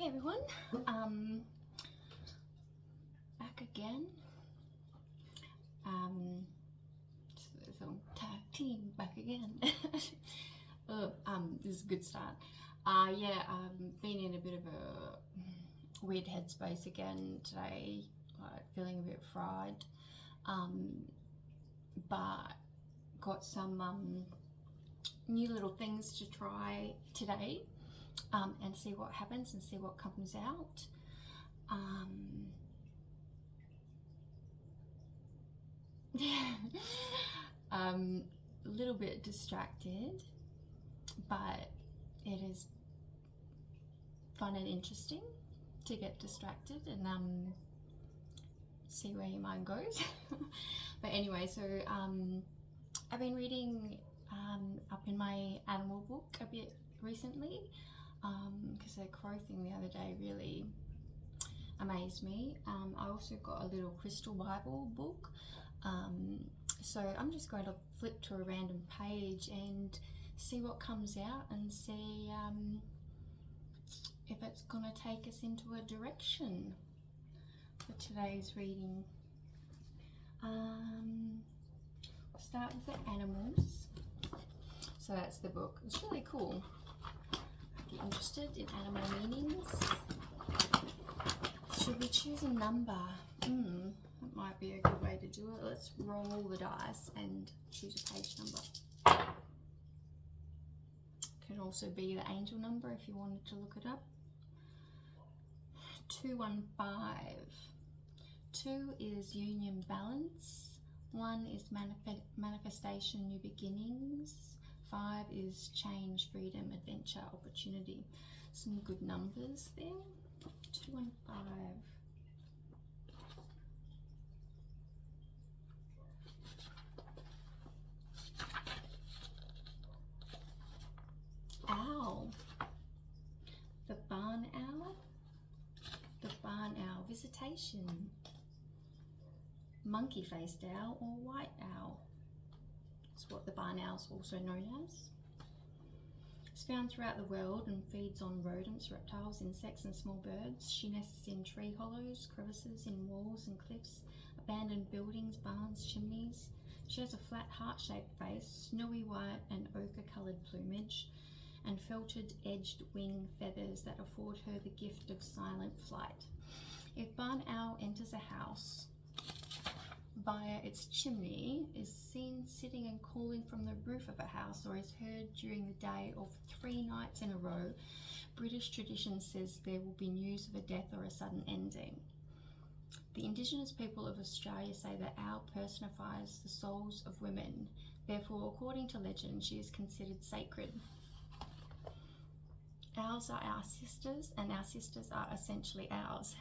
Hey everyone, back again. So tag team back again. This is a good start. Been in a bit of a weird headspace again today, feeling a bit fried. But got some new little things to try today. And see what happens and see what comes out. A little bit distracted, but it is fun and interesting to get distracted and see where your mind goes. But anyway, so I've been reading up in my animal book a bit recently. Because the crow thing the other day really amazed me. I also got a little crystal Bible book. So I'm just going to flip to a random page and see what comes out and see if it's going to take us into a direction for today's reading. We'll start with the animals. So that's the book. It's really cool. If you're interested in animal meanings, should we choose a number? That might be a good way to do it. Let's roll the dice and choose a page number. Can also be the angel number if you wanted to look it up. 215. 2 is union, balance. 1 is manifestation, new beginnings. 5 is change, freedom, adventure, opportunity. Some good numbers there. 2 and 5. Owl. The barn owl. The barn owl, visitation. Monkey-faced owl or white owl. That's what the barn owl is also known as. It's found throughout the world and feeds on rodents, reptiles, insects and small birds. She nests in tree hollows, crevices in walls and cliffs, abandoned buildings, barns, chimneys. She has a flat heart-shaped face, snowy white and ochre-coloured plumage, and felted edged wing feathers that afford her the gift of silent flight. If barn owl enters a house via its chimney, is seen sitting and calling from the roof of a house, or is heard during the day of 3 nights in a row, British tradition says there will be news of a death or a sudden ending. The Indigenous people of Australia say that owl personifies the souls of women. Therefore, according to legend, she is considered sacred. Owls are our sisters, and our sisters are essentially ours.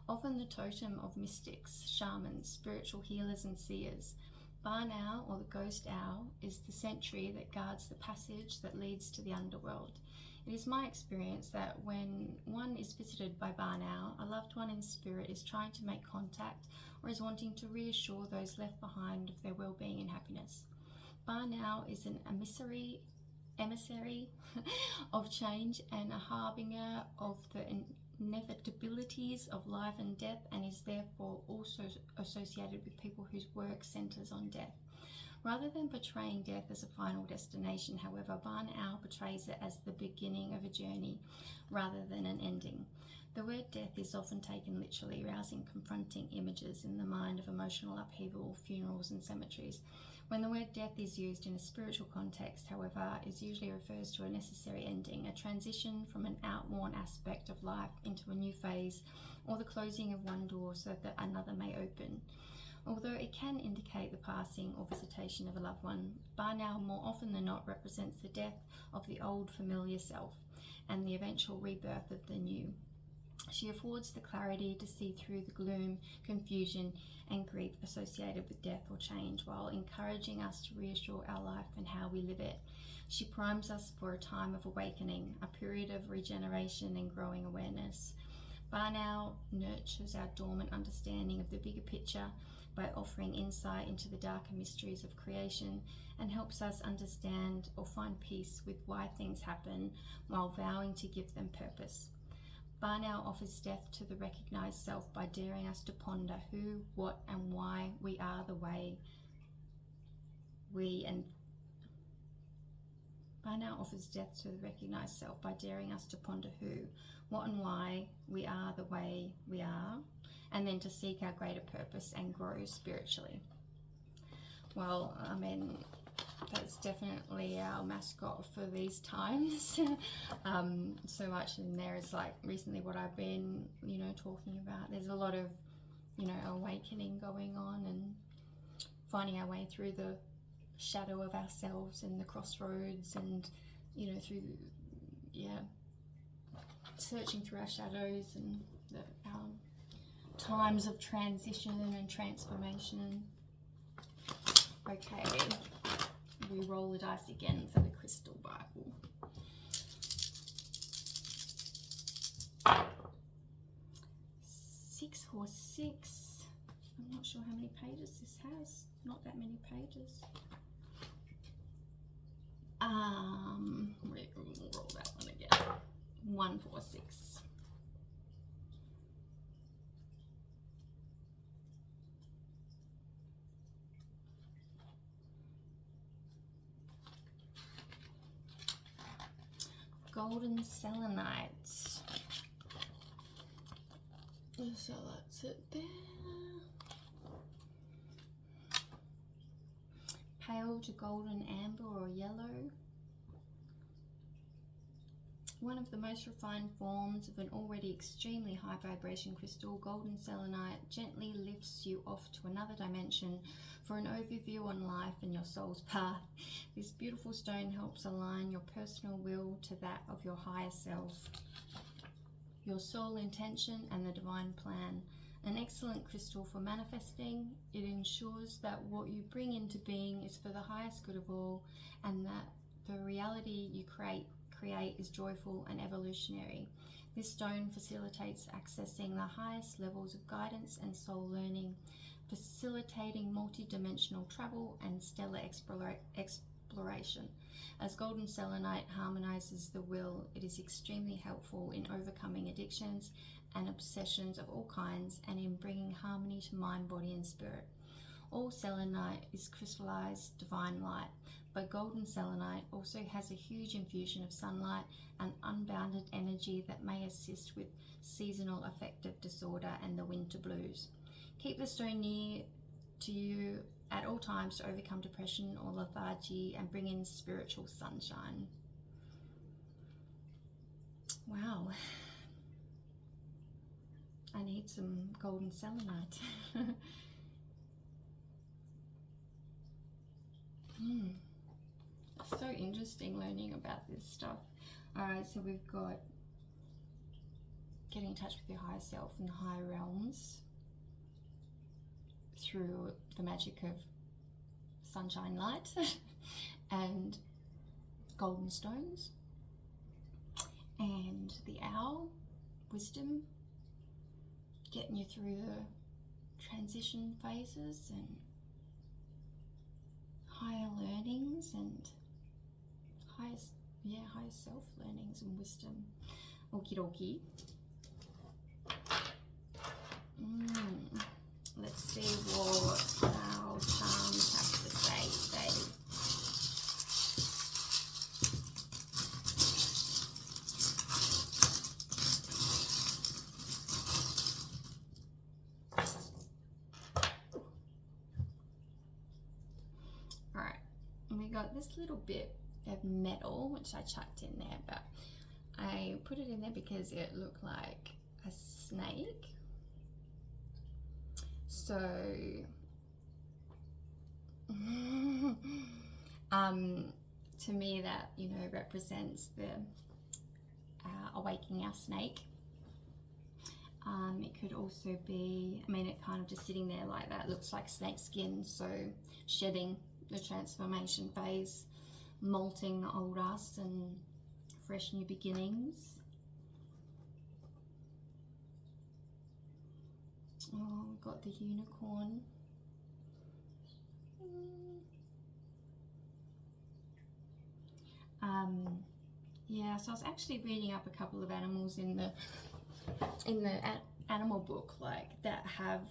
Often the totem of mystics, shamans, spiritual healers and seers. Barn owl, or the ghost owl, is the sentry that guards the passage that leads to the underworld. It is my experience that when one is visited by barn owl, a loved one in spirit is trying to make contact or is wanting to reassure those left behind of their well-being and happiness. Barn owl is an emissary of change and a harbinger of the inevitabilities of life and death, and is therefore also associated with people whose work centres on death. Rather than portraying death as a final destination, however, barn owl portrays it as the beginning of a journey rather than an ending. The word death is often taken literally, rousing confronting images in the mind of emotional upheaval, funerals and cemeteries. When the word death is used in a spiritual context, however, it usually refers to a necessary ending, a transition from an outworn aspect of life into a new phase, or the closing of one door so that another may open. Although it can indicate the passing or visitation of a loved one, barn owl more often than not represents the death of the old familiar self and the eventual rebirth of the new. She affords the clarity to see through the gloom, confusion and grief associated with death or change, while encouraging us to reassure our life and how we live it. She primes us for a time of awakening, a period of regeneration and growing awareness. Barn owl nurtures our dormant understanding of the bigger picture by offering insight into the darker mysteries of creation, and helps us understand or find peace with why things happen while vowing to give them purpose. Ba now offers death to the recognized self by daring us to ponder who, what, and why we are the way we and Ba now offers death to the recognized self by daring us to ponder who, what, and why we are the way we are, and then to seek our greater purpose and grow spiritually. Well, I mean, that's definitely our mascot for these times. So much in there is like recently what I've been, talking about. There's a lot of, awakening going on and finding our way through the shadow of ourselves and the crossroads and, through, searching through our shadows and our times of transition and transformation. Okay, we roll the dice again for the Crystal Bible. Six horse six. I'm not sure how many pages this has. Not that many pages. We'll roll that one again. 1 4 6. Golden selenite. So that's it there. Pale to golden amber or yellow. One of the most refined forms of an already extremely high vibration crystal, golden selenite gently lifts you off to another dimension for an overview on life and your soul's path. This beautiful stone helps align your personal will to that of your higher self, your soul intention, and the divine plan. An excellent crystal for manifesting. It ensures that what you bring into being is for the highest good of all, and that the reality you create is joyful and evolutionary. This stone facilitates accessing the highest levels of guidance and soul learning, facilitating multi-dimensional travel and stellar exploration. As golden selenite harmonizes the will, it is extremely helpful in overcoming addictions and obsessions of all kinds and in bringing harmony to mind, body, and spirit. All selenite is crystallized divine light, but golden selenite also has a huge infusion of sunlight and unbounded energy that may assist with seasonal affective disorder and the winter blues. Keep the stone near to you at all times to overcome depression or lethargy and bring in spiritual sunshine. Wow. I need some golden selenite. So interesting learning about this stuff. Alright, so we've got getting in touch with your higher self and the higher realms through the magic of sunshine light and golden stones, and the owl, wisdom, getting you through the transition phases and higher learnings and higher self learnings and wisdom. Okie dokie. Let's see what our charms have to say today. Alright, and we got this little bit of metal which I chucked in there, but I put it in there because it looked like a snake. So to me that represents the awakening our snake. It could also be, it kind of just sitting there like that, looks like snake skin, so shedding the transformation phase, molting the old us and fresh new beginnings. Oh, we've got the unicorn. Yeah, so I was actually reading up a couple of animals in the in the animal book, like that have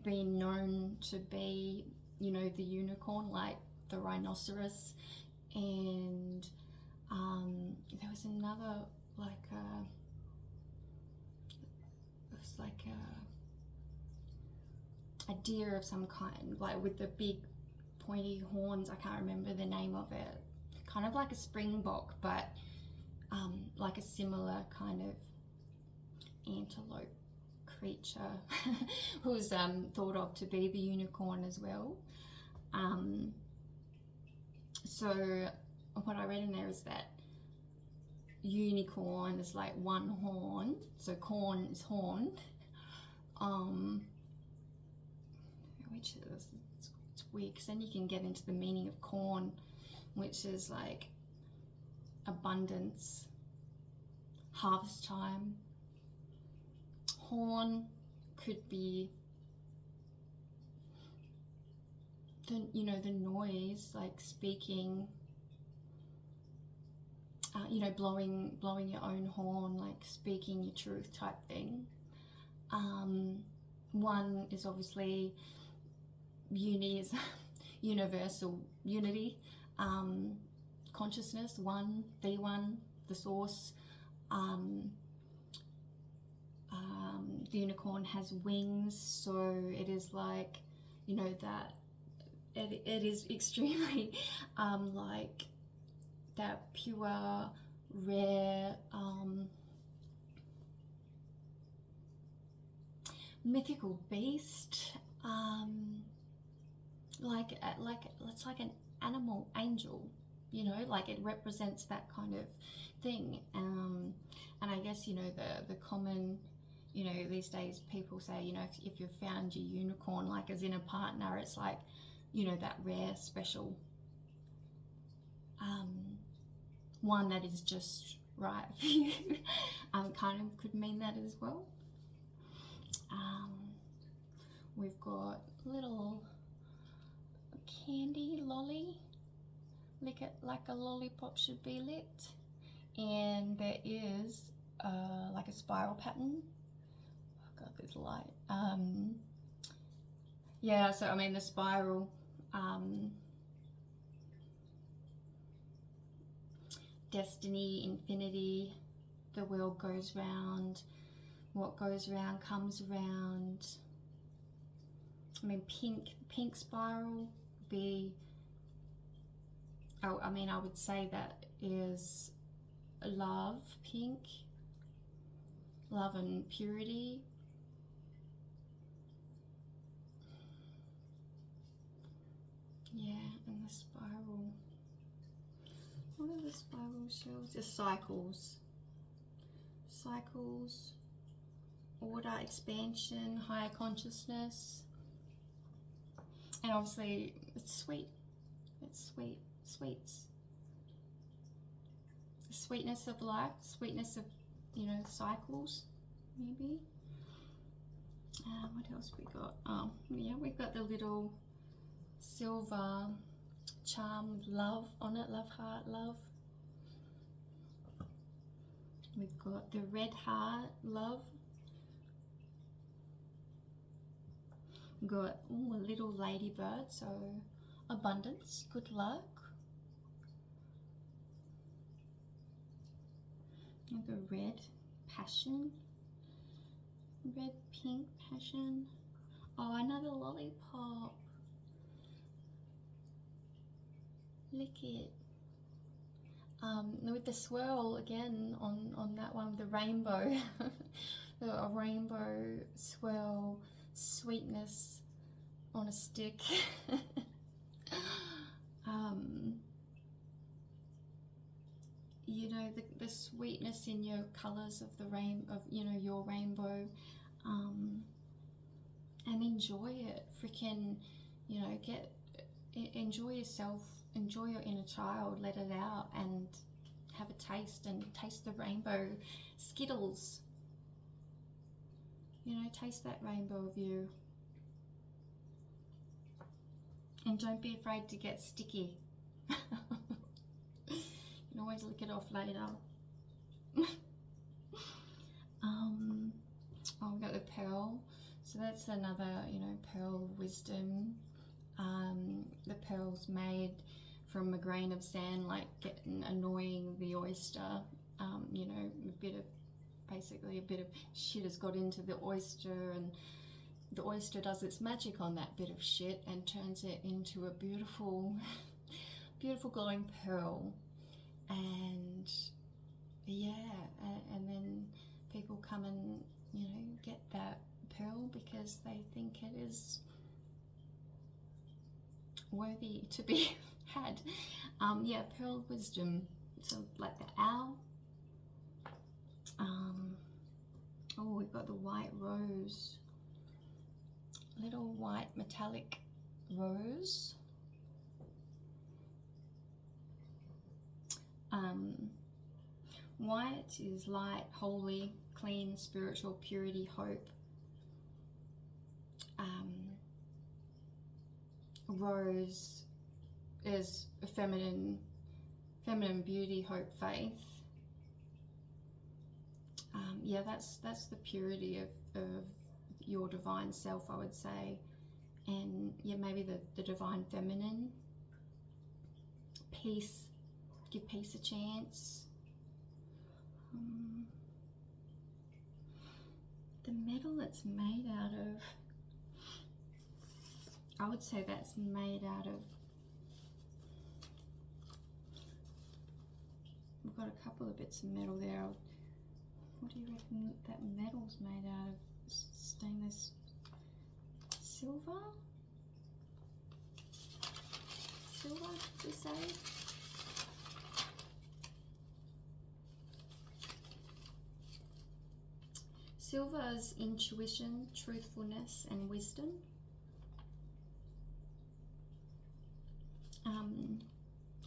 been known to be, you know, the unicorn, like the rhinoceros, and there was another like it was like a deer of some kind, like with the big pointy horns. I can't remember the name of it. Kind of like a springbok, but like a similar kind of antelope creature who's thought of to be the unicorn as well. So what I read in there is that unicorn is like one horn, so corn is horn, which is, it's weird because then you can get into the meaning of corn, which is like abundance, harvest time. Horn could be the, you know, the noise, like speaking, you know, blowing your own horn, like speaking your truth type thing. One is obviously uni is universal unity, consciousness, one, the source. The unicorn has wings, so it is like, you know, that it is extremely like that pure, rare, mythical beast, like it's like an animal angel, you know, like it represents that kind of thing. And I guess, you know, the common, you know, these days people say, you know, if you've found your unicorn, like as in a partner, it's like, you know, that rare, special one that is just right for you. Kind of could mean that as well. We've got little candy lolly, lick it like a lollipop should be licked, and there is like a spiral pattern. Oh god, there's light. Yeah, so I mean the spiral, destiny, infinity, the world goes round, what goes round comes around. I mean, pink spiral would be, oh, I mean, I would say that is love, pink, love and purity. Yeah, and the spiral. What are the spiral shells? The cycles. Cycles, order, expansion, higher consciousness. And obviously it's sweet. It's sweet. Sweets. The sweetness of life, sweetness of, you know, cycles, maybe. What else we got? Oh, yeah, we've got the little silver charm with love on it, love heart, love. We've got the red heart, love. We've got a little ladybird, so abundance, good luck. The red, passion. Red, pink, passion. Oh, another lollipop. Lick it. With the swirl again on that one, the rainbow. A rainbow swirl, sweetness on a stick. You know, the sweetness in your colors of the you know, your rainbow, and enjoy it. Freaking, you know, enjoy yourself, enjoy your inner child, let it out and have a taste, and taste the rainbow Skittles. You know, taste that rainbow of you. And don't be afraid to get sticky. You can always lick it off later. Oh, we've got the pearl. So that's another, pearl of wisdom. The pearl's made from a grain of sand, like annoying the oyster. Basically a bit of shit has got into the oyster, and the oyster does its magic on that bit of shit and turns it into a beautiful, beautiful glowing pearl. And and then people come and get that pearl because they think it is worthy to be had. Pearl of wisdom. So like the owl. We've got the white rose, little white metallic rose. White is light, holy, clean, spiritual, purity, hope. Rose is a feminine beauty, hope, faith. That's the purity of your divine self, I would say. And maybe the divine feminine. Peace, give peace a chance. The metal it's made out of, I would say that's made out of, we've got a couple of bits of metal there. What do you reckon that metal's made out of? Stainless silver? Silver, did we say? Silver's intuition, truthfulness, and wisdom.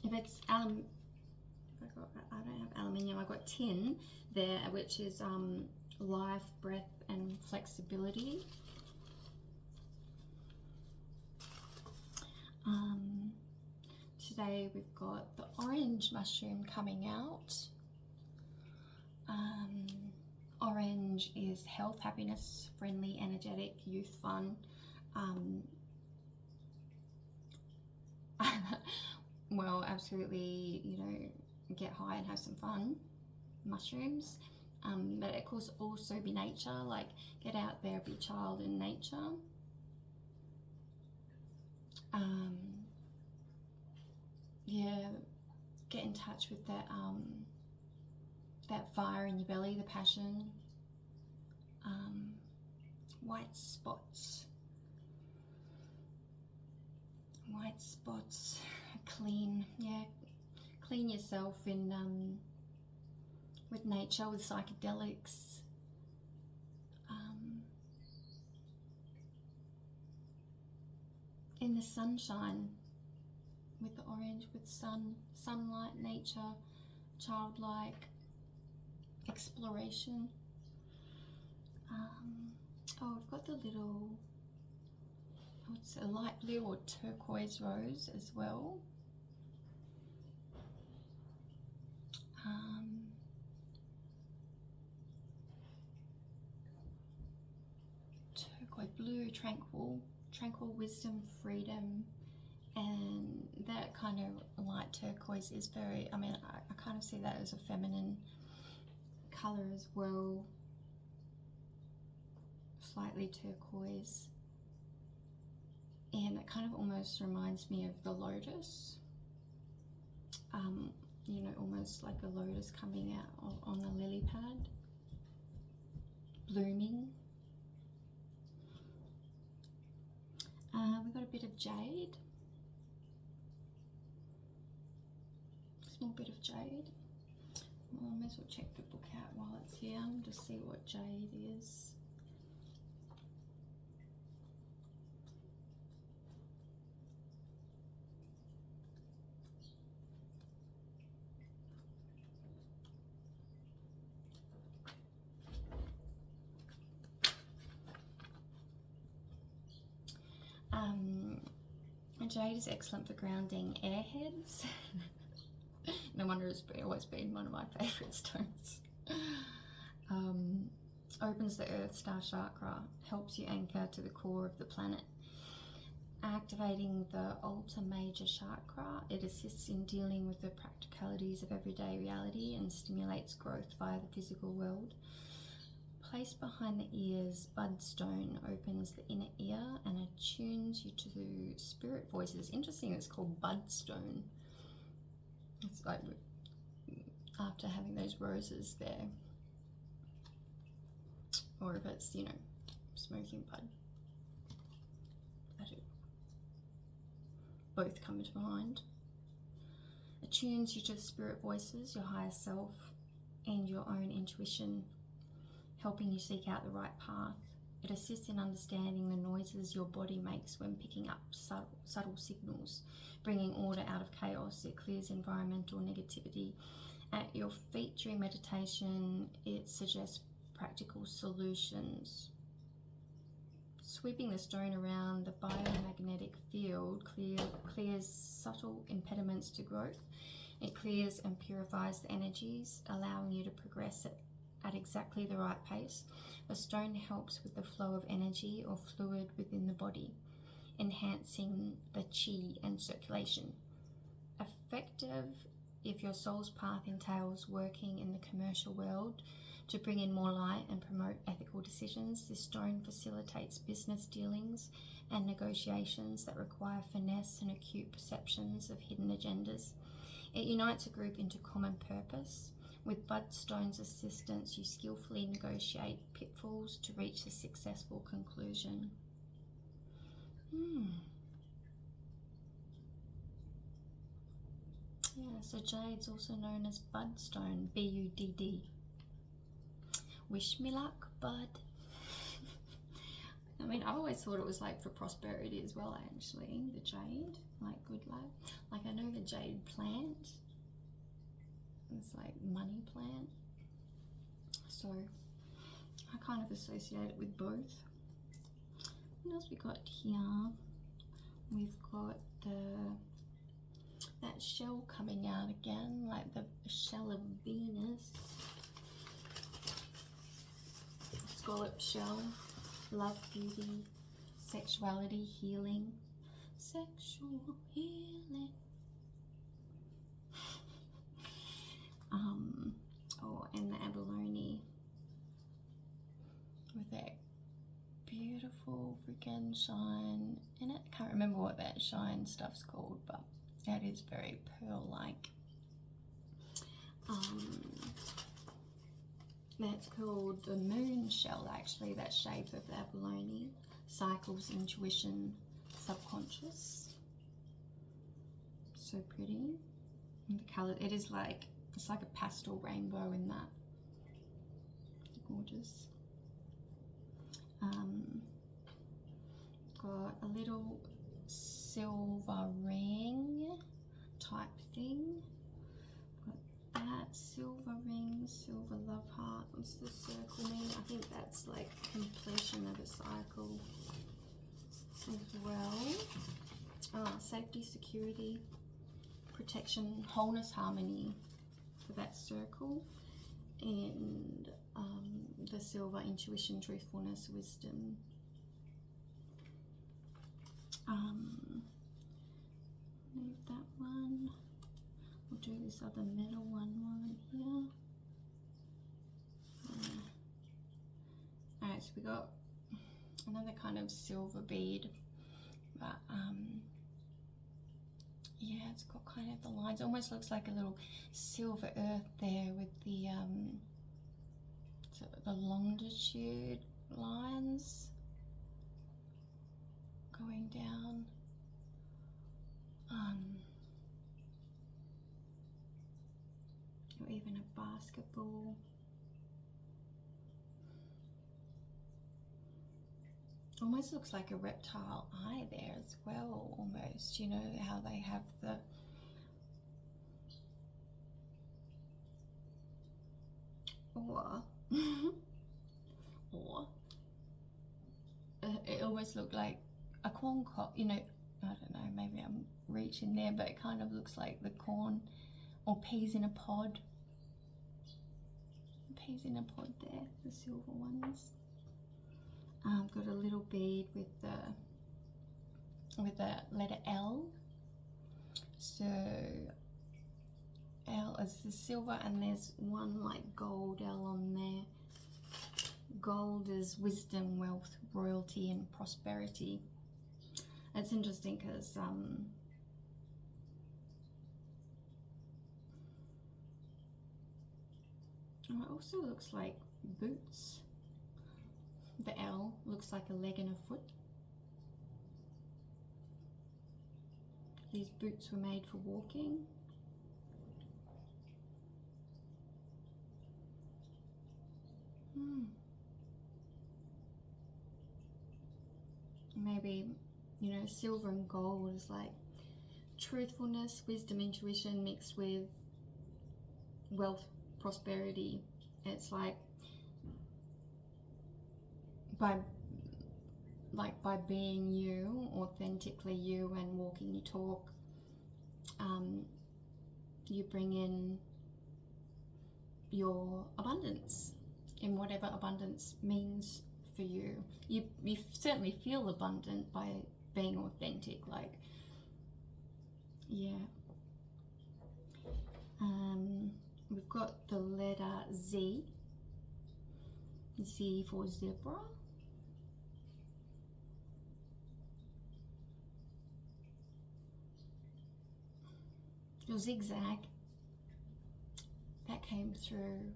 If it's I don't have aluminium. I've got tin there, which is life, breath, and flexibility. Today we've got the orange mushroom coming out. Orange is health, happiness, friendly, energetic, youth, fun. Well, absolutely, get high and have some fun. Mushrooms. But it could also be nature, like get out there, be a child in nature. Get in touch with that that fire in your belly, the passion. White spots, clean yourself in with nature, with psychedelics. In the sunshine, with the orange, with sunlight, nature, childlike, exploration. We've got the little, I would say, light blue or turquoise rose as well. Turquoise blue, tranquil wisdom, freedom. And that kind of light turquoise is very, I kind of see that as a feminine colour as well. Slightly turquoise. And it kind of almost reminds me of the lotus. Almost like a lotus coming out on the lily pad. Blooming. We've got a bit of jade. Small bit of jade. Well, I may as well check the book out while it's here to see what jade is. Jade is excellent for grounding airheads. No wonder it's always been one of my favourite stones. opens the Earth Star Chakra, helps you anchor to the core of the planet. Activating the Alta Major Chakra, it assists in dealing with the practicalities of everyday reality and stimulates growth via the physical world. Placed behind the ears, Budstone opens the inner ear and attunes you to spirit voices. Interesting, it's called Budstone. It's like after having those roses there. Or if it's, you know, smoking bud. Both come to mind. Attunes you to spirit voices, your higher self, and your own intuition, helping you seek out the right path. It assists in understanding the noises your body makes when picking up subtle signals, bringing order out of chaos. It clears environmental negativity. At your feet during meditation, it suggests practical solutions. Sweeping the stone around the biomagnetic field clears subtle impediments to growth. It clears and purifies the energies, allowing you to progress at exactly the right pace. The stone helps with the flow of energy or fluid within the body, enhancing the chi and circulation. Effective if your soul's path entails working in the commercial world to bring in more light and promote ethical decisions. This stone facilitates business dealings and negotiations that require finesse and acute perceptions of hidden agendas. It unites a group into common purpose. With Budstone's assistance, you skillfully negotiate pitfalls to reach a successful conclusion. Yeah, so jade's also known as Budstone, B-U-D-D. Wish me luck, bud. I mean, I always thought it was like for prosperity as well, actually, the jade, like good luck. Like I know the jade plant, it's like money plant. So I kind of associate it with both. What else we got here? We've got that shell coming out again, like the shell of Venus. Scallop shell, love, beauty, sexuality, healing, sexual healing. And the abalone with that beautiful freaking shine in it. Can't remember what that shine stuff's called, but that is very pearl-like. That's called the moon shell, actually, that shape of the abalone. Cycles, intuition, subconscious. So pretty. And the colour, it is like, it's like a pastel rainbow in that. Gorgeous. Got a little silver ring type thing. That silver ring, silver love heart. What's the circle mean? I think that's like completion of a cycle as well. Safety, security, protection, wholeness, harmony for that circle. And the silver, intuition, truthfulness, wisdom. Leave that one. We'll do this other middle one while I'm here. Alright, so we got another kind of silver bead, but yeah, it's got kind of the lines. It almost looks like a little silver earth there with the longitude lines going down. Or even a basketball. Almost looks like a reptile eye there as well, almost. You know how they have the or it almost looked like a corn cob, you know, I don't know, maybe I'm reaching there, but it kind of looks like the corn or peas in a pod. peas in a pod there, the silver ones. Got a little bead with the letter L. So L is the silver, and there's one like gold L on there. Gold is wisdom, wealth, royalty, and prosperity. It's interesting because it also looks like boots. The L looks like a leg and a foot. These boots were made for walking. Maybe, you know, silver and gold is like truthfulness, wisdom, intuition mixed with wealth, prosperity. It's like by being you, authentically you, and walking your talk, you bring in your abundance, in whatever abundance means for you. You certainly feel abundant by being authentic, like, yeah. We've got the letter Z. Z for zebra. Your zigzag, that came through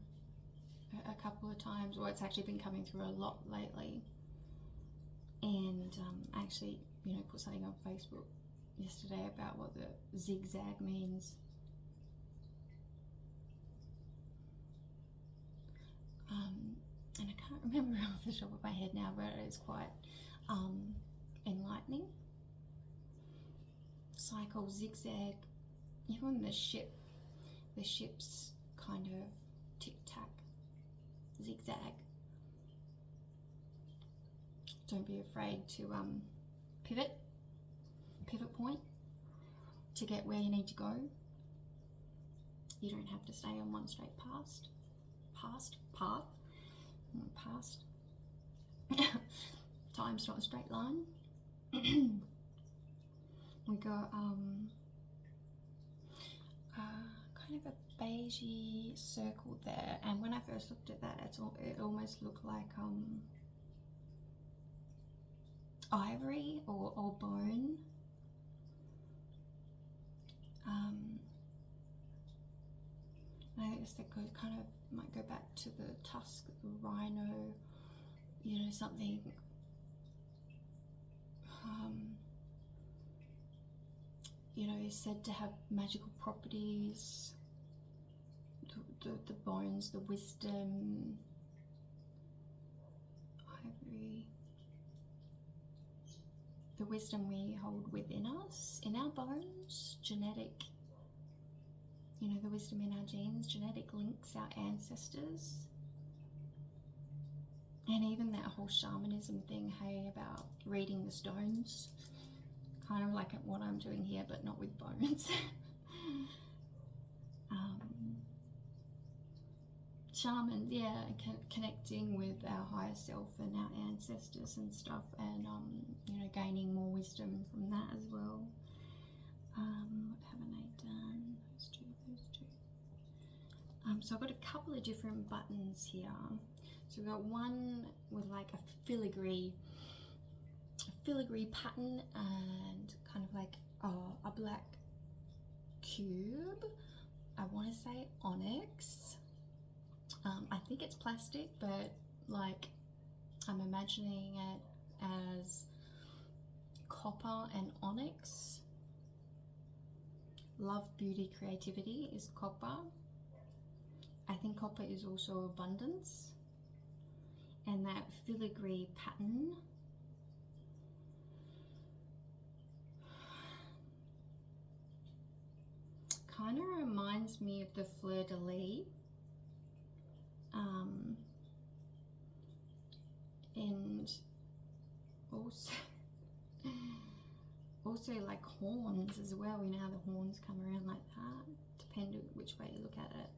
a couple of times, or it's actually been coming through a lot lately. And actually, you know, put something on Facebook yesterday about what the zigzag means. And I can't remember off the top of my head now, but it is quite enlightening. Cycle, zigzag, even the ship's kind of tic-tac, zigzag. Don't be afraid to pivot point to get where you need to go. You don't have to stay on one straight path. Time's not a straight line. We got kind of a beigey circle there, and when I first looked at that, it almost looked like ivory or bone. I guess that kind of might go back to the tusk of the rhino, you know, something you know, is said to have magical properties. The bones, the wisdom, ivory, the wisdom we hold within us, in our bones, genetic, you know, the wisdom in our genes, genetic links, our ancestors. And even that whole shamanism thing, hey, about reading the stones, kind of like what I'm doing here, but not with bones. Shamans, yeah, connecting with our higher self and our ancestors and stuff, and you know, gaining more wisdom from that as well. What haven't I done? Those two. So I've got a couple of different buttons here. So we've got one with like a filigree pattern and kind of like a black cube. I want to say onyx. I think it's plastic, but like I'm imagining it as copper and onyx. Love, beauty, creativity is copper. I think copper is also abundance. And that filigree pattern kind of reminds me of the fleur-de-lis. And also like horns as well. You know how the horns come around like that, depending which way you look at it.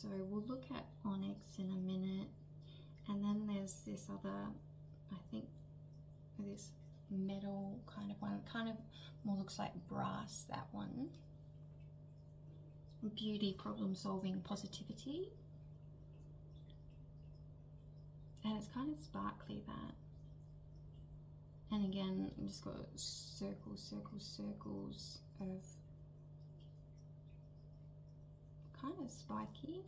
So we'll look at onyx in a minute, and then there's this other, I think this metal kind of one, kind of more looks like brass, that one. Beauty, problem solving, positivity. And it's kind of sparkly, that. And again, I've just got circles, circles, circles of kind of spiky.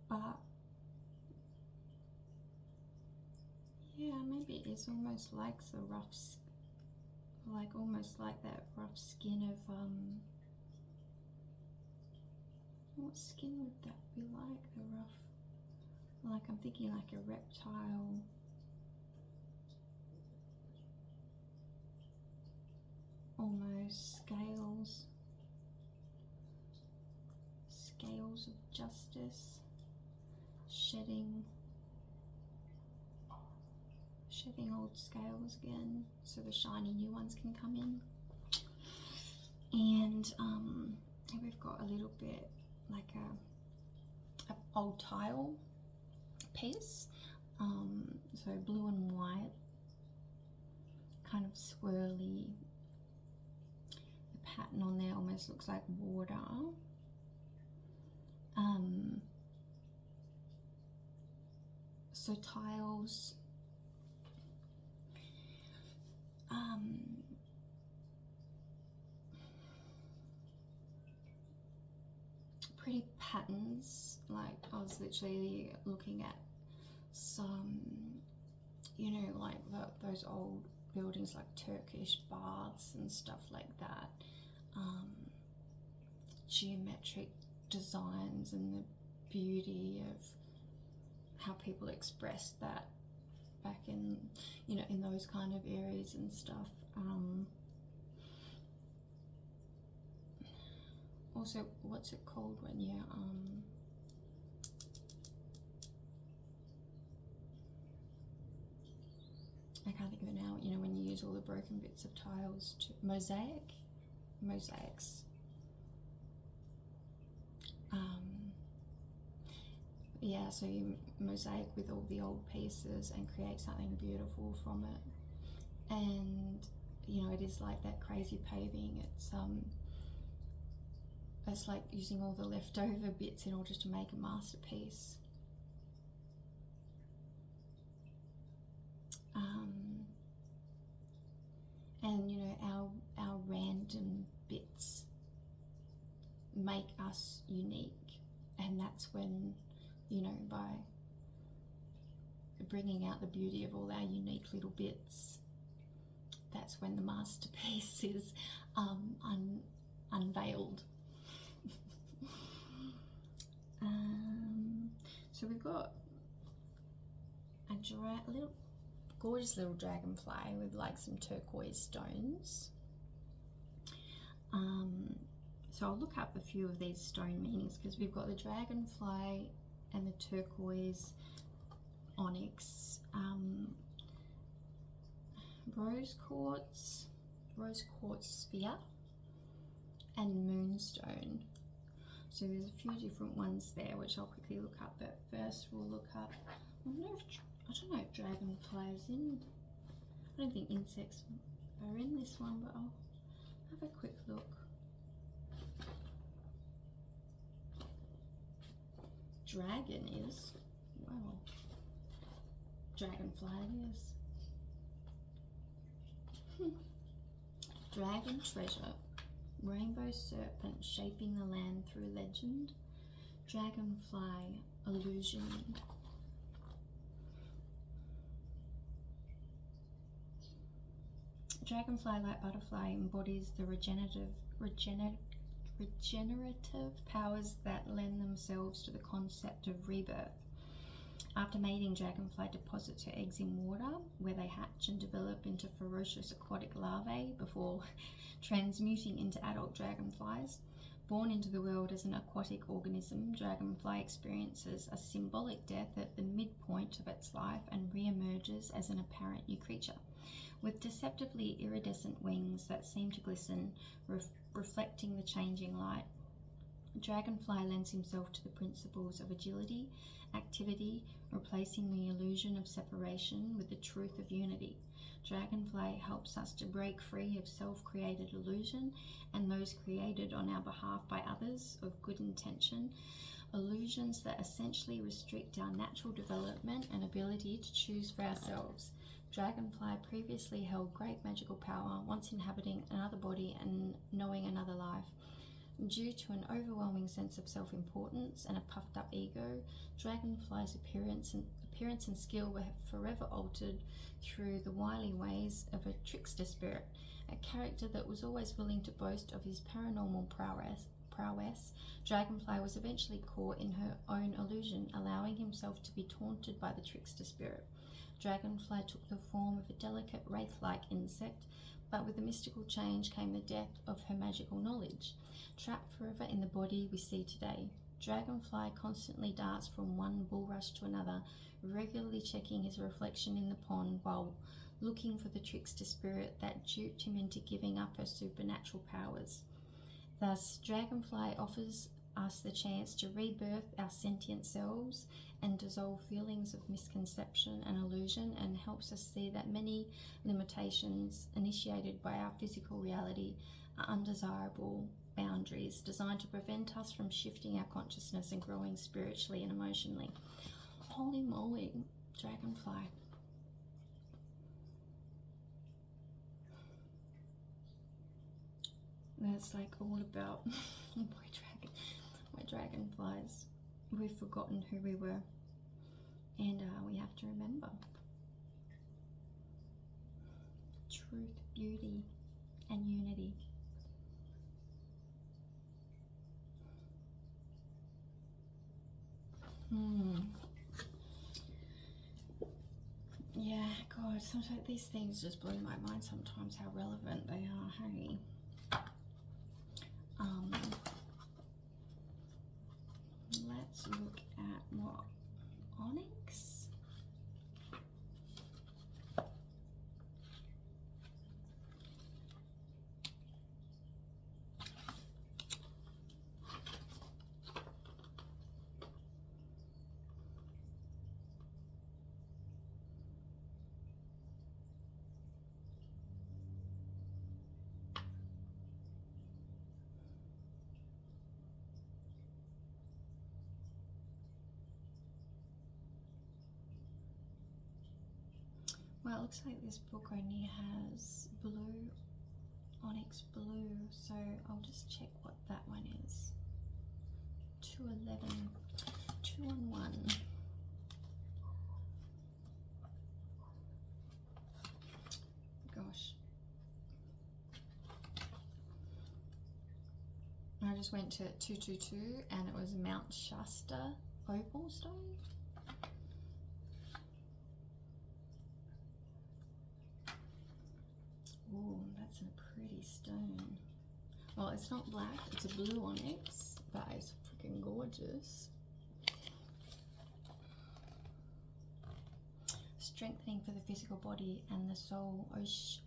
But yeah, maybe it's almost like the rough, like almost like that rough skin of what skin would that be like? The rough, like I'm thinking like a reptile. Almost scales. Scales of justice. Shedding old scales again, so the shiny new ones can come in. And we've got a little bit like a old tile piece, so blue and white, kind of swirly. The pattern on there almost looks like water. So tiles, pretty patterns. Like I was literally looking at some, you know, like those old buildings like Turkish baths and stuff like that. Geometric designs and the beauty of how people expressed that back in, you know, in those kind of areas and stuff. Also, what's it called when you I can't think of it now, you know, when you use all the broken bits of tiles to mosaics. Yeah, so you mosaic with all the old pieces and create something beautiful from it. And you know, it is like that crazy paving. It's like using all the leftover bits in order to make a masterpiece. And you know, our random bits make us unique, and that's when, you know, by bringing out the beauty of all our unique little bits, that's when the masterpiece is unveiled. So we've got a little gorgeous little dragonfly with like some turquoise stones. So I'll look up a few of these stone meanings, because we've got the dragonfly and the turquoise, onyx, rose quartz sphere, and moonstone. So there's a few different ones there which I'll quickly look up, but first we'll look up, I don't know if dragonflies in, I don't think insects are in this one, but I'll have a quick look. Dragon is, wow, dragonfly it is. Dragon treasure, rainbow serpent shaping the land through legend, dragonfly illusion. Dragonfly, like butterfly, embodies the regenerative powers that lend themselves to the concept of rebirth. After mating, dragonfly deposits her eggs in water, where they hatch and develop into ferocious aquatic larvae before transmuting into adult dragonflies. Born into the world as an aquatic organism, dragonfly experiences a symbolic death at the midpoint of its life and re-emerges as an apparent new creature. With deceptively iridescent wings that seem to glisten, reflecting the changing light. Dragonfly lends himself to the principles of agility, activity, replacing the illusion of separation with the truth of unity. Dragonfly helps us to break free of self-created illusion and those created on our behalf by others of good intention, illusions that essentially restrict our natural development and ability to choose for ourselves. Dragonfly previously held great magical power, once inhabiting another body and knowing another life. Due to an overwhelming sense of self-importance and a puffed-up ego, Dragonfly's appearance and skill were forever altered through the wily ways of a trickster spirit, a character that was always willing to boast of his paranormal prowess. Dragonfly was eventually caught in her own illusion, allowing himself to be taunted by the trickster spirit. Dragonfly took the form of a delicate wraith-like insect, but with the mystical change came the death of her magical knowledge. Trapped forever in the body we see today, Dragonfly constantly darts from one bulrush to another, regularly checking his reflection in the pond while looking for the trickster spirit that duped him into giving up her supernatural powers. Thus, Dragonfly offers us the chance to rebirth our sentient selves and dissolve feelings of misconception and illusion, and helps us see that many limitations initiated by our physical reality are undesirable boundaries designed to prevent us from shifting our consciousness and growing spiritually and emotionally. Holy moly, Dragonfly. That's like all about my dragonflies. We've forgotten who we were, and we have to remember. Truth, beauty, and unity. Yeah, God, sometimes these things just blow my mind sometimes how relevant they are, hey? Let's look at what onyx. Well, it looks like this book only has blue, onyx blue, so I'll just check what that one is. 211, 211. Gosh. I just went to 222 and it was Mount Shasta opal stone. Oh, that's a pretty stone. Well, it's not black, it's a blue onyx, but it's freaking gorgeous. Strengthening for the physical body and the soul. It's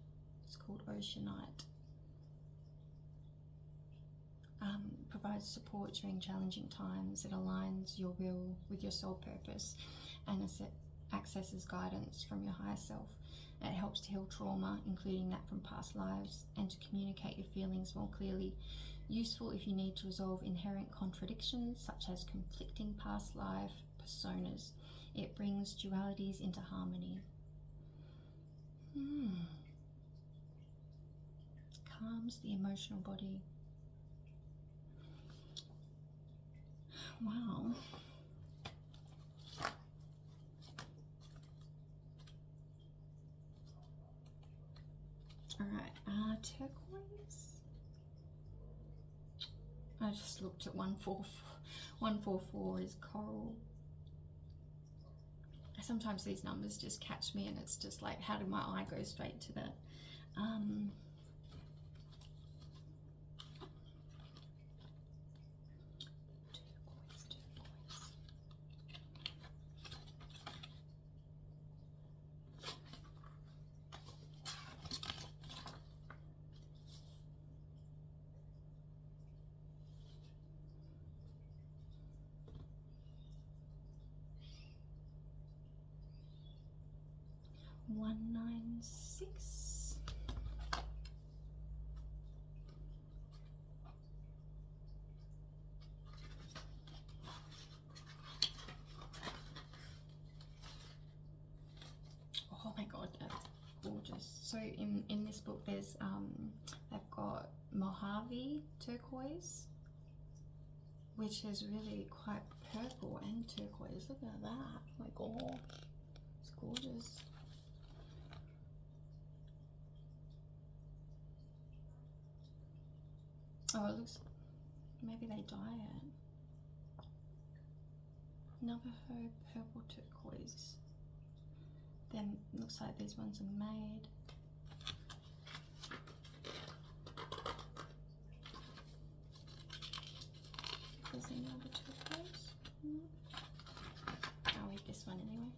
called Oceanite. Provides support during challenging times. It aligns your will with your soul purpose and accesses guidance from your higher self. It helps to heal trauma, including that from past lives, and to communicate your feelings more clearly. Useful if you need to resolve inherent contradictions, such as conflicting past life personas. It brings dualities into harmony. Calms the emotional body. Wow. Alright, turquoise. I just looked at 144. 144 is coral. Sometimes these numbers just catch me and it's just like, how did my eye go straight to that? 196. Oh my god, that's gorgeous. So in this book there's they've got Mojave turquoise, which is really quite purple and turquoise. Look at that. Oh my god, it's gorgeous. Oh, it looks, maybe they dye it. Navajo purple turquoise. Then looks like these ones are made. There's another turquoise. I'll eat this one anyway.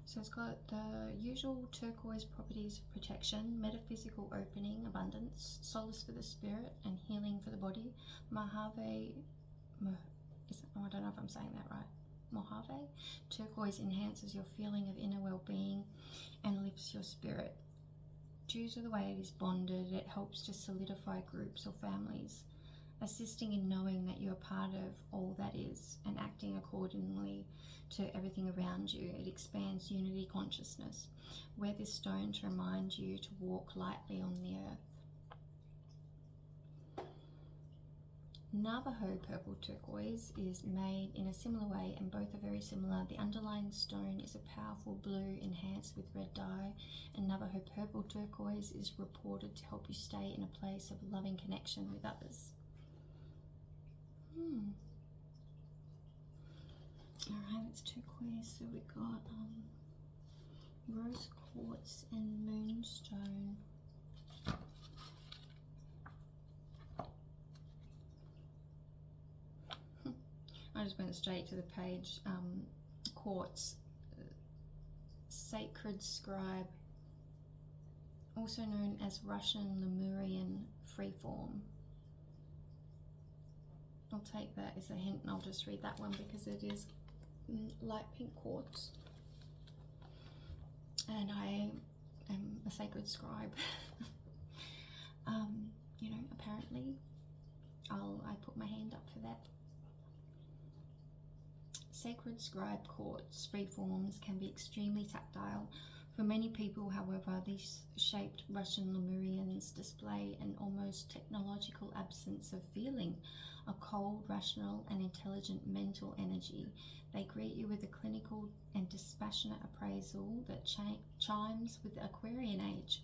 So it's got the usual turquoise properties of protection, metaphysical opening, abundance, solace for the spirit, and healing for the body. Mojave, I don't know if I'm saying that right. Mojave turquoise enhances your feeling of inner well-being and lifts your spirit. Due to the way it is bonded, it helps to solidify groups or families, assisting in knowing that you are part of all that is and acting accordingly to everything around you. It expands unity consciousness. Wear this stone to remind you to walk lightly on the earth. Navajo purple turquoise is made in a similar way, and both are very similar. The underlying stone is a powerful blue enhanced with red dye, and Navajo purple turquoise is reported to help you stay in a place of loving connection with others. Alright, it's turquoise. So we got rose quartz and moonstone. I just went straight to the page. Quartz, sacred scribe, also known as Russian Lemurian freeform. I'll take that as a hint and I'll just read that one because it is light pink quartz. And I am a sacred scribe. You know, apparently I put my hand up for that. Sacred scribe quartz freeforms can be extremely tactile. For many people, however, these shaped Russian Lemurians display an almost technological absence of feeling, a cold, rational and intelligent mental energy. They greet you with a clinical and dispassionate appraisal that chimes with the Aquarian age.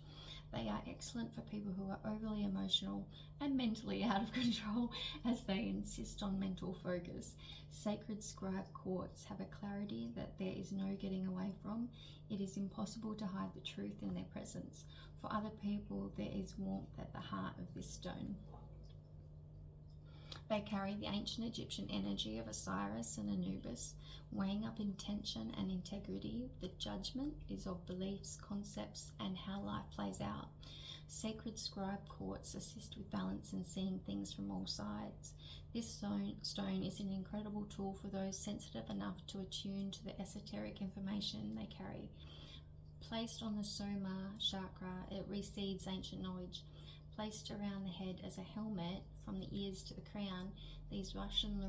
They are excellent for people who are overly emotional and mentally out of control as they insist on mental focus. Sacred scribe quartz have a clarity that there is no getting away from. It is impossible to hide the truth in their presence. For other people, there is warmth at the heart of this stone. They carry the ancient Egyptian energy of Osiris and Anubis, weighing up intention and integrity. The judgment is of beliefs, concepts, and how life plays out. Sacred scribe quartz assist with balance and seeing things from all sides. This stone is an incredible tool for those sensitive enough to attune to the esoteric information they carry. Placed on the Soma chakra, it recedes ancient knowledge. Placed around the head as a helmet from the ears to the crown, these Russian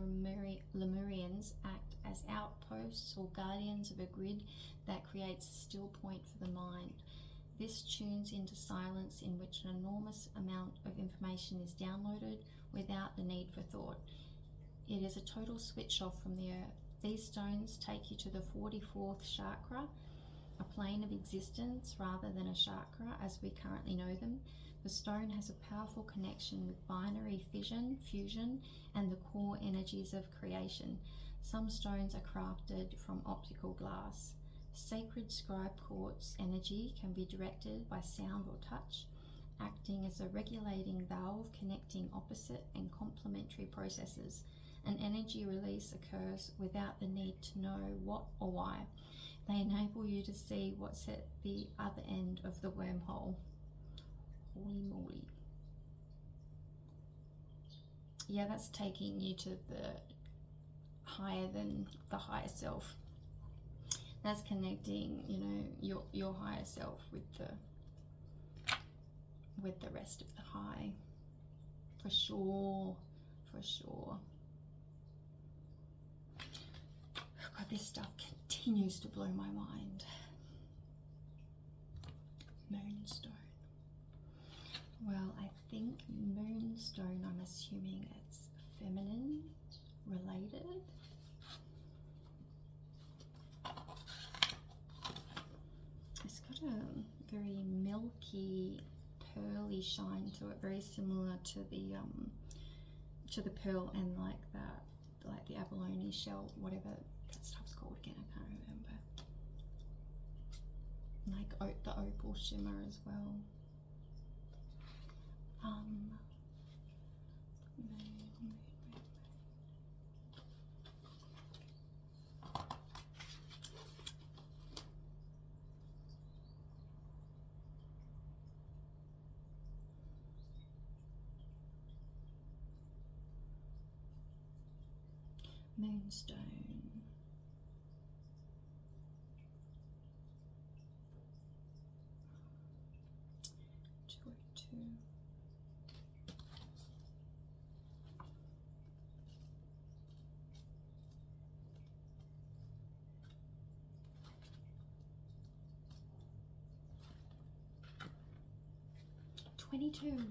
Lemurians act as outposts or guardians of a grid that creates a still point for the mind. This tunes into silence in which an enormous amount of information is downloaded without the need for thought. It is a total switch off from the earth. These stones take you to the 44th chakra, a plane of existence rather than a chakra as we currently know them. The stone has a powerful connection with binary fission, fusion, and the core energies of creation. Some stones are crafted from optical glass. Sacred scribe quartz energy can be directed by sound or touch, acting as a regulating valve connecting opposite and complementary processes. An energy release occurs without the need to know what or why. They enable you to see what's at the other end of the wormhole. Holy moly. Yeah, that's taking you to the higher than the higher self. That's connecting, you know, your higher self with the rest of the high, for sure, for sure. God, this stuff continues to blow my mind. Moonstone. Well, I think moonstone, I'm assuming it's feminine related. It's got a very milky, pearly shine to it, very similar to the pearl and like the abalone shell, whatever that stuff's called again, I can't remember. Like the opal shimmer as well. Moonstone. 202. $22.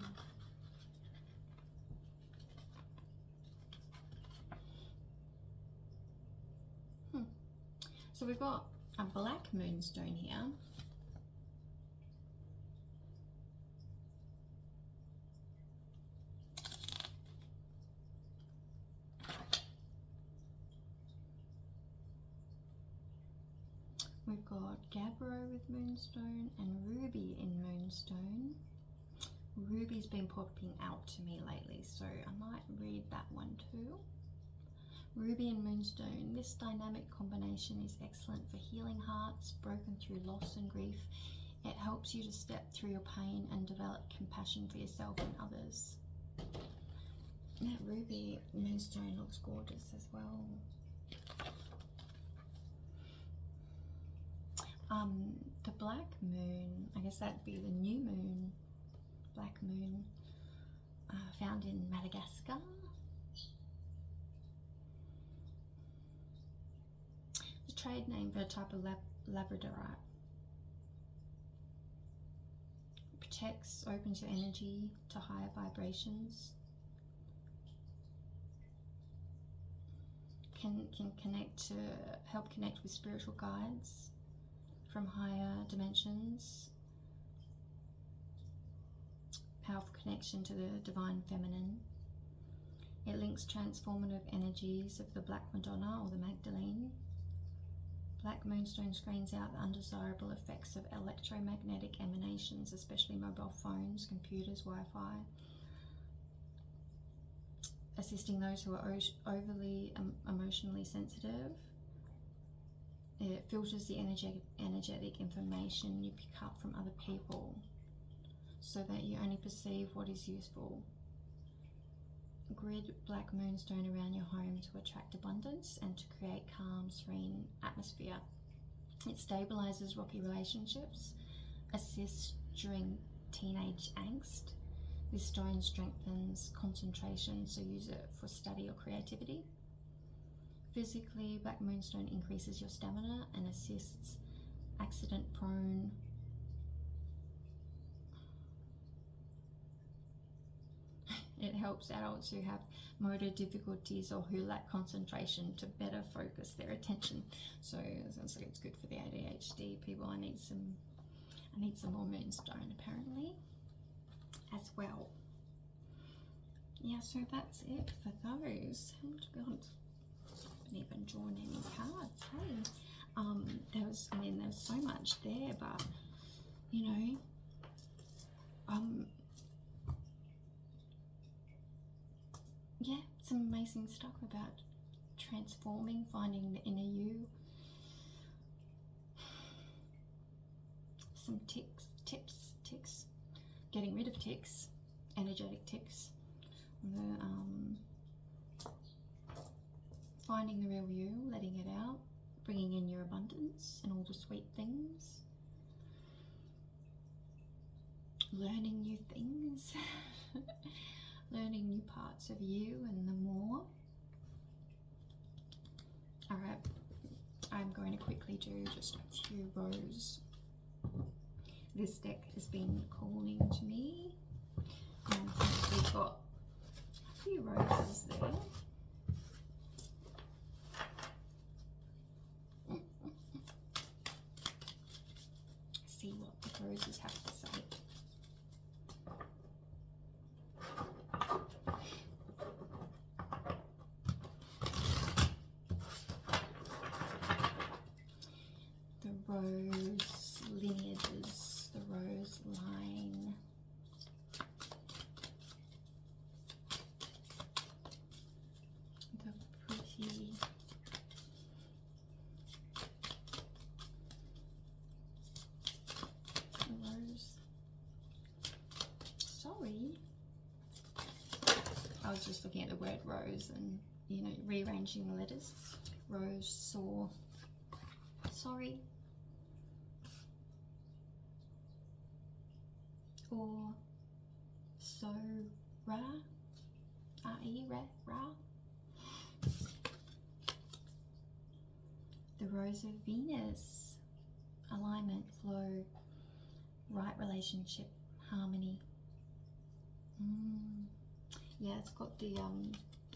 So we've got a black moonstone here. We've got Gabbro with moonstone and Ruby in moonstone. Ruby's been popping out to me lately, so I might read that one too. Ruby and moonstone. This dynamic combination is excellent for healing hearts broken through loss and grief. It helps you to step through your pain and develop compassion for yourself and others. That ruby moonstone looks gorgeous as well. The black moon, I guess that'd be the new moon, black moon, found in Madagascar. The trade name for a type of labradorite. Protects, opens your energy to higher vibrations. Can connect to help connect with spiritual guides from higher dimensions. Powerful connection to the divine feminine. It links transformative energies of the Black Madonna or the Magdalene. Black moonstone screens out the undesirable effects of electromagnetic emanations, especially mobile phones, computers, Wi-Fi, assisting those who are overly emotionally sensitive. It filters the energetic information you pick up from other people so that you only perceive what is useful. Grid black moonstone around your home to attract abundance and to create calm, serene atmosphere. It stabilizes rocky relationships, assists during teenage angst. This stone strengthens concentration, so use it for study or creativity. Physically, black moonstone increases your stamina and assists accident-prone It helps adults who have motor difficulties or who lack concentration to better focus their attention. So it's good for the ADHD people. I need some more moonstone apparently as well. Yeah, so that's it for those. Oh God, I haven't even drawn any cards. Hey, there's so much there, but you know, yeah, some amazing stuff about transforming, finding the inner you. Some tips, getting rid of tics, energetic tics. finding the real you, letting it out, bringing in your abundance and all the sweet things, learning new things, learning new parts of you and the more. All right, I'm going to quickly do just a few rows. This deck has been calling to me, and since we've got a few roses there, see what the roses have to say. The rose lineages, the rose line. The pretty rose. Sorry. I was just looking at the word rose and, you know, rearranging the letters. Rose, saw. Sorry. Or so ra, R-E, ra. The rose of Venus, alignment, flow, right relationship, harmony. Yeah, it's got the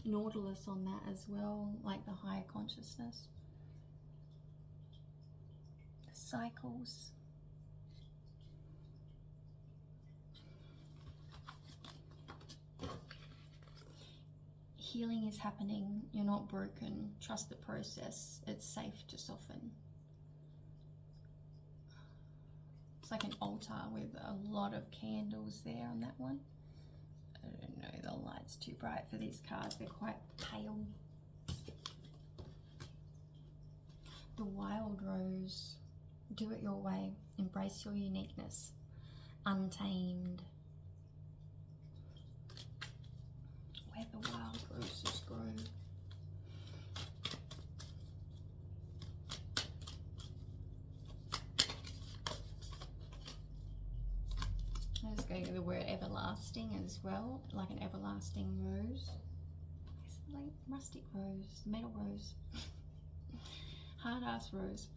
nautilus on that as well, like the higher consciousness. The cycles. Healing is happening. You're not broken. Trust the process. It's safe to soften. It's like an altar with a lot of candles there on that one. I don't know, the light's too bright for these cards. They're quite pale. The wild rose. Do it your way. Embrace your uniqueness. Untamed. Where the wild roses grow. I'm just going to the word everlasting as well, like an everlasting rose. It's like rustic rose, metal rose, hard ass rose.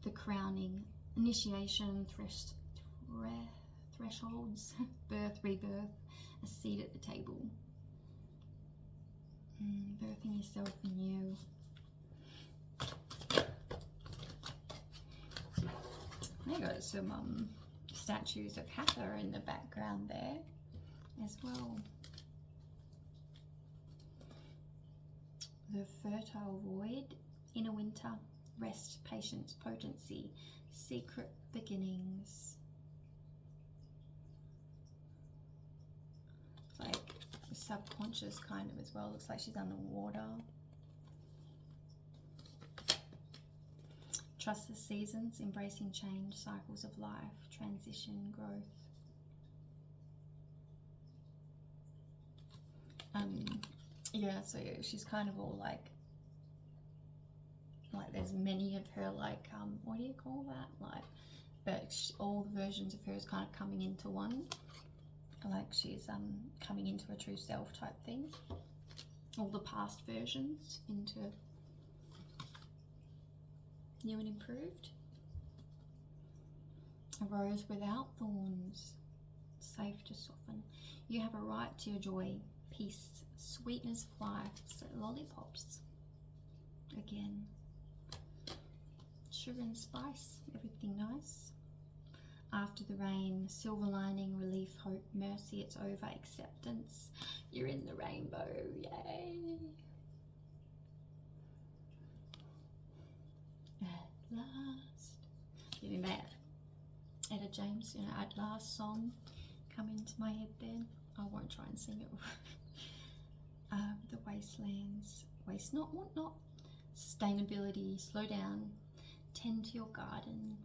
The crowning, initiation, thresholds, birth, rebirth, a seat at the table. Birthing yourself anew. I got some statues of Hathor in the background there as well. The fertile void, inner winter, rest, patience, potency, secret beginnings. It's like subconscious kind of as well. Looks like she's underwater. Trust the seasons, embracing change, cycles of life, transition, growth. Yeah, so she's kind of all like there's many of her, like what do you call that, like, but all the versions of her is kind of coming into one, like she's coming into a true self type thing, all the past versions into new and improved. A rose without thorns, safe to soften. You have a right to your joy, peace, sweetness of life. So lollipops again, sugar and spice, everything nice. After the rain, silver lining, relief, hope, mercy, it's over, acceptance. You're in the rainbow, yay. At last. Getting that Etta James, you know, At Last song come into my head then. I won't try and sing it. The wastelands, waste not, want not. Sustainability, slow down, tend to your garden.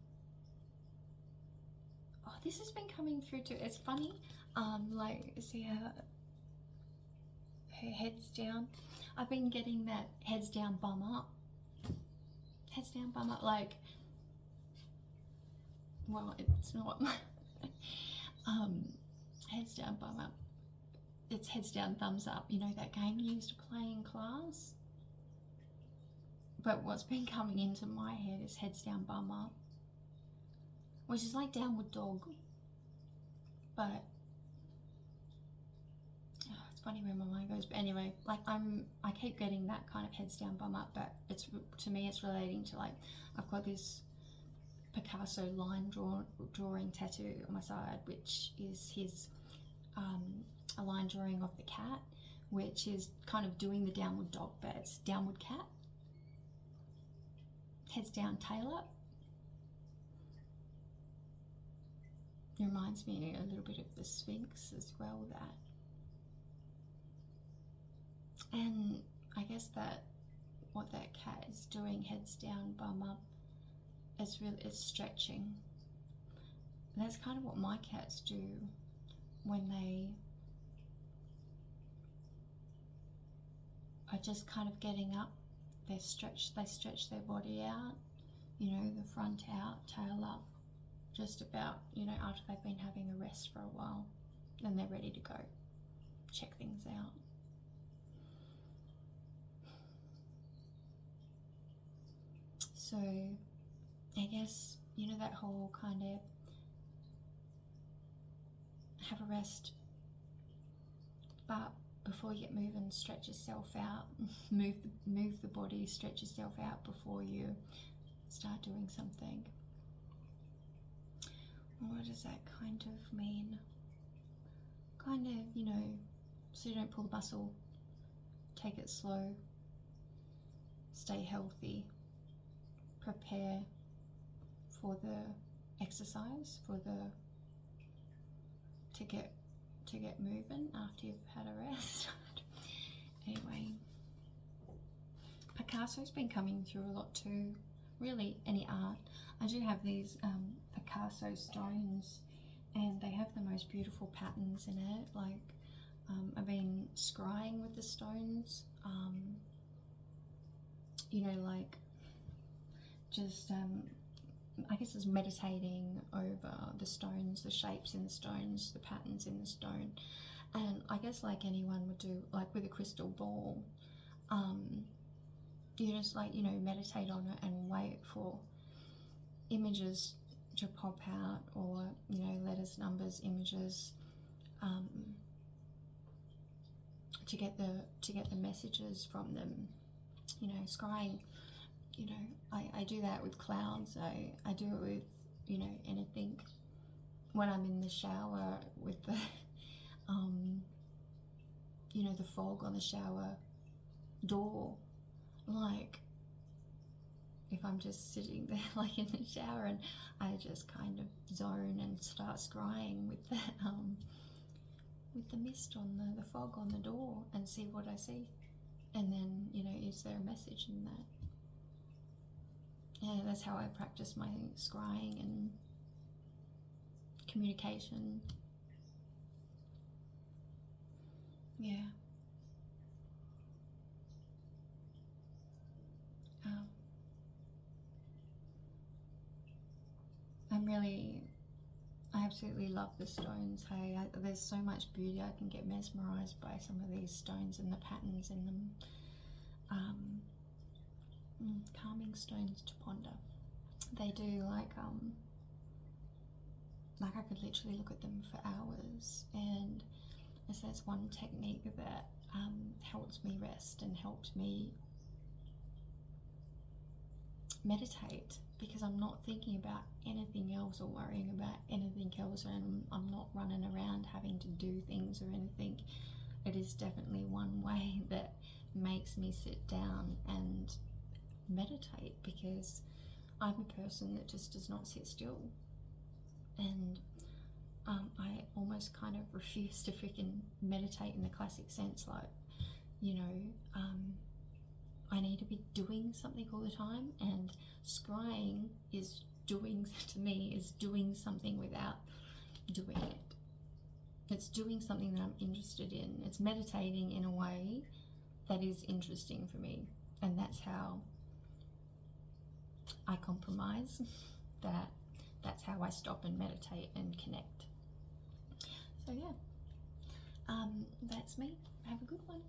Oh, this has been coming through too. It's funny, like, see how her head's down. I've been getting that heads down, bum up. Heads down, bum up, like, well, it's not. Heads down, bum up. It's heads down, thumbs up. You know that game you used to play in class? But what's been coming into my head is heads down, bum up, which is like downward dog. But it's funny where my mind goes. But anyway, like I keep getting that kind of heads down, bum up. But it's, to me, it's relating to, like, I've got this Picasso line drawing tattoo on my side, which is his a line drawing of the cat, which is kind of doing the downward dog, but it's downward cat, heads down, tail up. It reminds me a little bit of the Sphinx as well, that. And I guess that what that cat is doing, heads down, bum up, it's stretching. And that's kind of what my cats do when they are just kind of getting up. They stretch their body out, you know, the front out, tail up, just about, you know, after they've been having a rest for a while, and they're ready to go check things out. So I guess, you know, that whole kind of have a rest, but before you get moving, stretch yourself out. move the body, stretch yourself out before you start doing something. What does that kind of mean? Kind of, you know, so you don't pull the muscle, take it slow, stay healthy, prepare for the exercise, to get moving after you've had a rest. Anyway, Picasso's been coming through a lot too. Really, any art. I do have these Picasso stones, and they have the most beautiful patterns in it. Like, I've been scrying with the stones. You know, like, just I guess it's meditating over the stones, the shapes in the stones, the patterns in the stone. And I guess, like anyone would do, like with a crystal ball, you just, like, you know, meditate on it and wait for images to pop out, or, you know, letters, numbers, images, to get the messages from them. You know, scrying, you know, I do that with clouds. I do it with, you know, anything. When I'm in the shower with the you know, the fog on the shower door, like, if I'm just sitting there like in the shower, and I just kind of zone and start scrying with the mist on the fog on the door, and see what I see, and then, you know, is there a message in that? Yeah, that's how I practice my scrying and communication. Yeah. I absolutely love the stones. Hey, there's so much beauty. I can get mesmerized by some of these stones and the patterns in them. Calming stones to ponder. They do, like I could literally look at them for hours, and as that's one technique that helps me rest and helps me meditate, because I'm not thinking about anything else or worrying about anything else, and I'm not running around having to do things or anything. It is definitely one way that makes me sit down and meditate, because I'm a person that just does not sit still, and I almost kind of refuse to freaking meditate in the classic sense, like, you know, I need to be doing something all the time, and scrying is doing, to me, is doing something without doing it. it's doing something that I'm interested in. It's meditating in a way that is interesting for me. And that's how I compromise. That's how I stop and meditate and connect. So yeah, that's me. Have a good one.